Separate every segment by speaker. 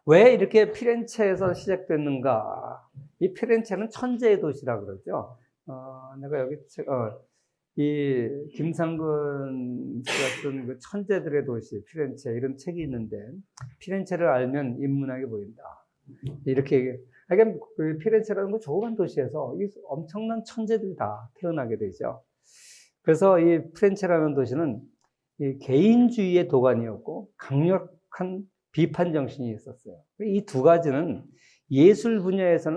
Speaker 1: 왜 이렇게 피렌체에서 시작됐는가? 이 피렌체는 천재의 도시라 그러죠. 내가 여기 이 김상근 씨가 쓴 그 천재들의 도시 피렌체 이런 책이 있는데 피렌체를 알면 인문학이 보인다. 이렇게 하여간 그 피렌체라는 그 조그만 도시에서 이 엄청난 천재들이 다 태어나게 되죠. 그래서 이 피렌체라는 도시는 이 개인주의의 도가니였고 강력한 비판 정신이 있었어요. 이 두 가지는 예술 분야에서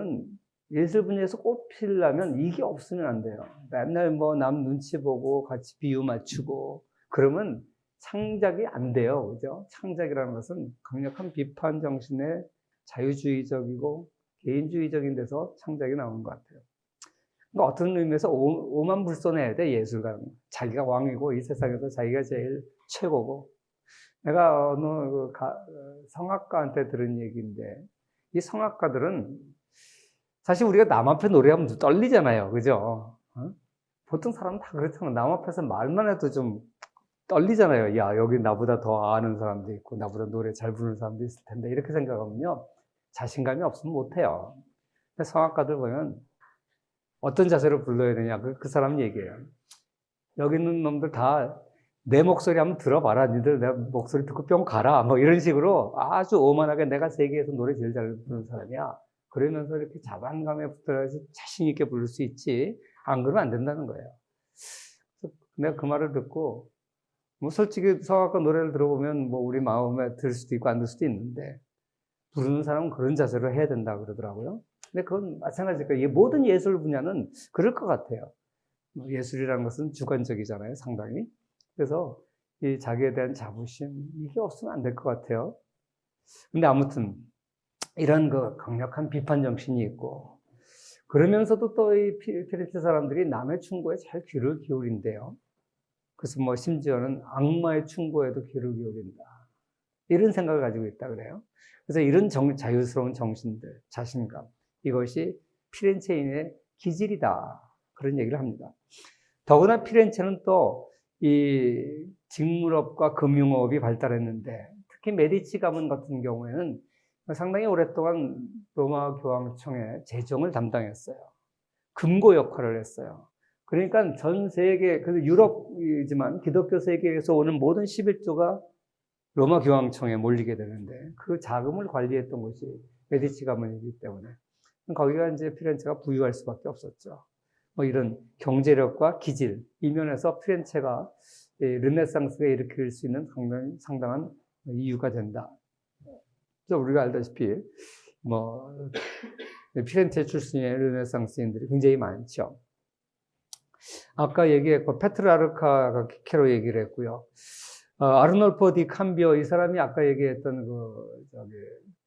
Speaker 1: 꼽히려면 이게 없으면 안 돼요. 맨날 뭐 남 눈치 보고 같이 비유 맞추고 그러면 창작이 안 돼요. 그죠? 창작이라는 것은 강력한 비판 정신의 자유주의적이고 개인주의적인 데서 창작이 나오는 것 같아요. 그러니까 어떤 의미에서 오만불손해야 돼, 예술가는. 자기가 왕이고 이 세상에서 자기가 제일 최고고. 내가 어느 성악가한테 들은 얘기인데 이 성악가들은 사실 우리가 남 앞에 노래하면 떨리잖아요. 그죠? 보통 사람은 다 그렇잖아. 남 앞에서 말만 해도 좀 떨리잖아요. 야, 여기 나보다 더 아는 사람도 있고, 나보다 노래 잘 부르는 사람도 있을 텐데, 이렇게 생각하면요. 자신감이 없으면 못해요. 근데 성악가들 보면 어떤 자세로 불러야 되냐, 그 사람 얘기예요. 여기 있는 놈들 다 내 목소리 한번 들어봐라. 니들 내 목소리 듣고 뿅 가라. 뭐 이런 식으로 아주 오만하게 내가 세계에서 노래 제일 잘 부르는 사람이야. 그러면서 이렇게 자만감에 붙어야지 자신 있게 부를 수 있지. 안 그러면 안 된다는 거예요. 내가 그 말을 듣고, 뭐 솔직히 성악가 노래를 들어보면 뭐 우리 마음에 들 수도 있고 안 들 수도 있는데, 부르는 사람은 그런 자세로 해야 된다 그러더라고요. 근데 그건 마찬가지일 거예요. 모든 예술 분야는 그럴 것 같아요. 예술이라는 것은 주관적이잖아요, 상당히. 그래서 이 자기에 대한 자부심, 이게 없으면 안 될 것 같아요. 근데 아무튼, 이런 그 강력한 비판 정신이 있고, 그러면서도 또 이 피렌체 사람들이 남의 충고에 잘 귀를 기울인대요. 그래서 뭐 심지어는 악마의 충고에도 귀를 기울인다. 이런 생각을 가지고 있다 그래요. 그래서 이런 자유스러운 정신들, 자신감, 이것이 피렌체인의 기질이다. 그런 얘기를 합니다. 더구나 피렌체는 또 이 직물업과 금융업이 발달했는데 특히 메디치 가문 같은 경우에는 상당히 오랫동안 로마 교황청의 재정을 담당했어요. 금고 역할을 했어요. 그러니까 전 세계, 그래서 유럽이지만 기독교 세계에서 오는 모든 11조가 로마 교황청에 몰리게 되는데 그 자금을 관리했던 곳이 메디치 가문이기 때문에 거기가 이제 피렌체가 부유할 수밖에 없었죠. 뭐 이런 경제력과 기질, 이 면에서 피렌체가 르네상스가 일으킬 수 있는 상당한 이유가 된다. 우리가 알다시피 뭐 피렌체 출신의 르네상스인들이 굉장히 많죠. 아까 얘기했고 페트라르카가 키케로 얘기를 했고요. 아르놀포 디 캄비오 이 사람이 아까 얘기했던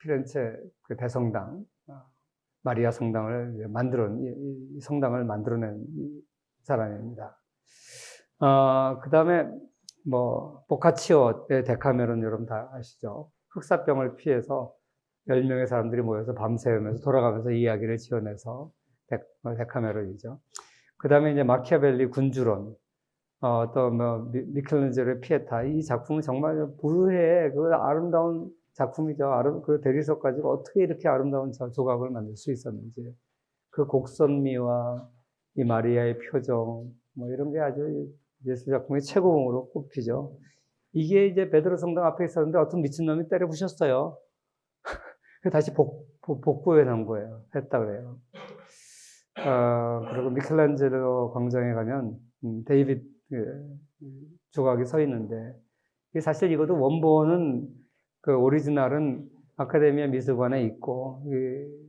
Speaker 1: 피렌체 그 대성당 마리아 성당을 이 성당을 만들어낸 사람입니다. 그 다음에 뭐 보카치오의 데카메론 여러분 다 아시죠? 흑사병을 피해서 10명의 사람들이 모여서 밤새우면서 돌아가면서 이야기를 지어내서 데카메론이죠. 그 다음에 이제 마키아벨리 군주론, 또 뭐 미켈란젤로의 피에타, 이 작품은 정말 부유해. 그 아름다운 작품이죠. 그 대리석 가지고 어떻게 이렇게 아름다운 조각을 만들 수 있었는지. 그 곡선미와 이 마리아의 표정, 뭐 이런 게 아주 예술 작품의 최고봉으로 꼽히죠. 이게 이제 베드로 성당 앞에 있었는데 어떤 미친놈이 때려 부셨어요. 다시 복구해 놓은 거예요. 했다 그래요. 그리고 미켈란젤로 광장에 가면 데이빗 조각이 서 있는데 사실 이것도 원본은 그 오리지널은 아카데미아 미술관에 있고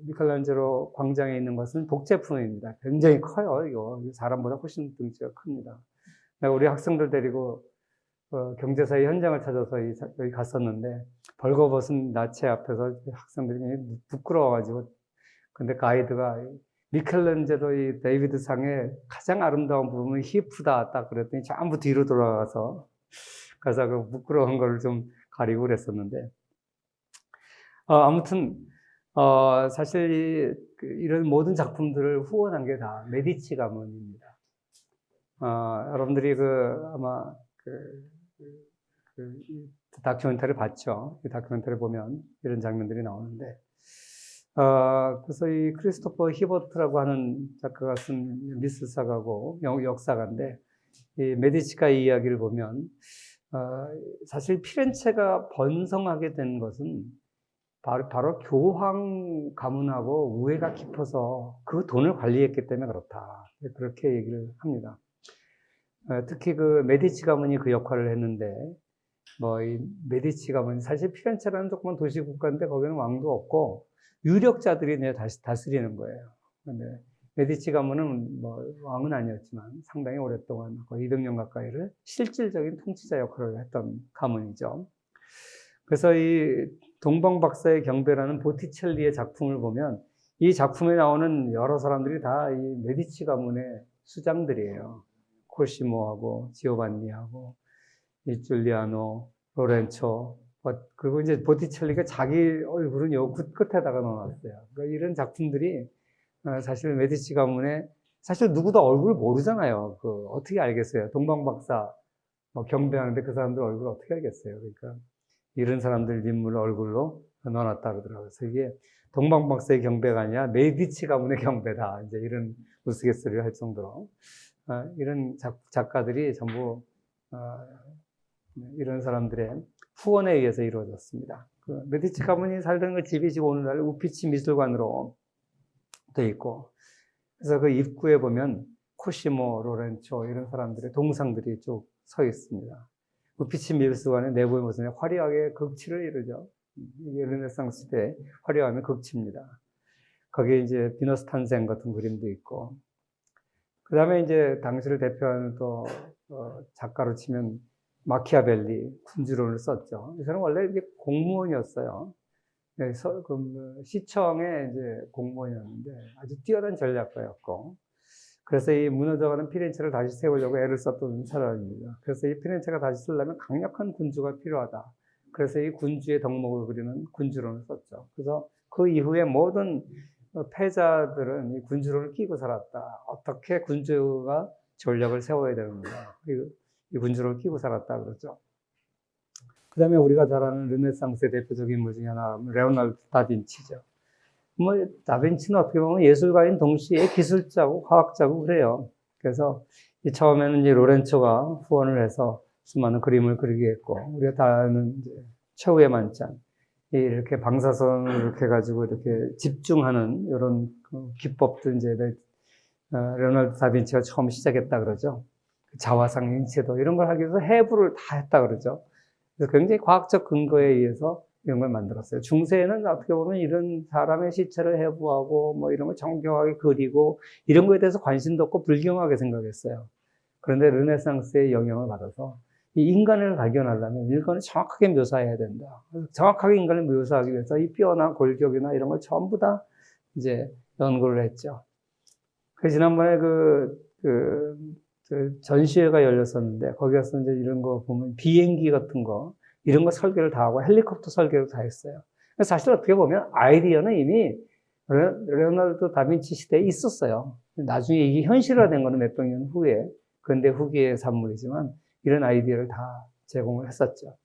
Speaker 1: 미켈란젤로 광장에 있는 것은 복제품입니다. 굉장히 커요. 이거 사람보다 훨씬 등치가 큽니다. 내가 우리 학생들 데리고 경제사의 현장을 찾아서 여기 갔었는데 벌거벗은 나체 앞에서 학생들이 부끄러워가지고 근데 가이드가 미켈란젤로의 데이비드 상의 가장 아름다운 부분은 히프다 딱 그랬더니 전부 뒤로 돌아가서 가서 그 부끄러운 걸 좀 가리고 그랬었는데 아무튼 사실 이런 모든 작품들을 후원한 게 다 메디치 가문입니다. 여러분들이 아마 다큐멘터리를 봤죠. 이 다큐멘터리 보면 이런 장면들이 나오는데, 그래서 이 크리스토퍼 히버트라고 하는 작가가 쓴 미술사가고 역사가인데, 이 메디치가의 이야기를 보면, 사실 피렌체가 번성하게 된 것은 바로 교황 가문하고 우애가 깊어서 그 돈을 관리했기 때문에 그렇다. 그렇게 얘기를 합니다. 특히 그 메디치 가문이 그 역할을 했는데, 이 메디치 가문, 사실 피렌체라는 조그만 도시 국가인데 거기는 왕도 없고 유력자들이 다스리는 거예요. 근데 메디치 가문은 왕은 아니었지만 상당히 오랫동안 거의 200년 가까이를 실질적인 통치자 역할을 했던 가문이죠. 그래서 이 동방박사의 경배라는 보티첼리의 작품을 보면 이 작품에 나오는 여러 사람들이 다 이 메디치 가문의 수장들이에요. 코시모하고 지오반니하고 이 줄리아노, 로렌초, 그리고 이제 보티첼리가 자기 얼굴은 요 끝에다가 넣어놨어요. 그러니까 이런 작품들이 사실 메디치 가문의 사실 누구도 얼굴을 모르잖아요. 어떻게 알겠어요? 동방박사 경배하는데 그 사람들 얼굴을 어떻게 알겠어요? 그러니까 이런 사람들 인물 얼굴로 넣어놨다 그러더라고요. 그래서 이게 동방박사의 경배가 아니라 메디치 가문의 경배다. 이제 이런 우스갯소리를 할 정도로 이런 작가들이 전부 이런 사람들의 후원에 의해서 이루어졌습니다. 그 메디치 가문이 살던 그 집이 지금 오늘날 우피치 미술관으로 돼 있고, 그래서 그 입구에 보면 코시모, 로렌초 이런 사람들의 동상들이 쭉 서 있습니다. 우피치 미술관의 내부의 모습이 화려하게 극치를 이루죠. 이게 르네상스 시대의 화려함의 극치입니다. 거기에 이제 비너스 탄생 같은 그림도 있고, 그 다음에 이제 당시를 대표하는 또 작가로 치면 마키아벨리 군주론을 썼죠. 이 사람은 원래 이제 공무원이었어요. 시청의 이제 공무원이었는데 아주 뛰어난 전략가였고, 그래서 이 무너져가는 피렌체를 다시 세우려고 애를 썼던 사람입니다. 그래서 이 피렌체가 다시 쓰려면 강력한 군주가 필요하다. 그래서 이 군주의 덕목을 그리는 군주론을 썼죠. 그래서 그 이후에 모든 패자들은 이 군주론을 끼고 살았다. 어떻게 군주가 전략을 세워야 되는가. 이 군주론을 끼고 살았다 그러죠. 그 다음에 우리가 잘 아는 르네상스의 대표적인 인물 중에 하나, 레오나르도 다빈치죠. 다빈치는 어떻게 보면 예술가인 동시에 기술자고 과학자고 그래요. 그래서 처음에는 이제 로렌초가 후원을 해서 수많은 그림을 그리게 했고, 우리가 다 아는 이제 최후의 만찬, 이렇게 방사선을 이렇게 가지고 이렇게 집중하는 이런 기법도 이제 레오나르도 다빈치가 처음 시작했다 그러죠. 자화상, 인체도 이런 걸 하기 위해서 해부를 다 했다 그러죠. 그래서 굉장히 과학적 근거에 의해서 이런 걸 만들었어요. 중세에는 어떻게 보면 이런 사람의 시체를 해부하고 이런 걸 정교하게 그리고 이런 거에 대해서 관심도 없고 불경하게 생각했어요. 그런데 르네상스의 영향을 받아서 이 인간을 발견하려면 인간을 정확하게 묘사해야 된다. 정확하게 인간을 묘사하기 위해서 이 뼈나 골격이나 이런 걸 전부 다 이제 연구를 했죠. 그래서 지난번에 그 전시회가 열렸었는데 거기 가서 이제 이런 거 보면 비행기 같은 거 이런 거 설계를 다 하고 헬리콥터 설계를 다 했어요. 사실 어떻게 보면 아이디어는 이미 레오나르도 다빈치 시대에 있었어요. 나중에 이게 현실화된 거는 몇백 년 후에 근대 후기의 산물이지만 이런 아이디어를 다 제공을 했었죠.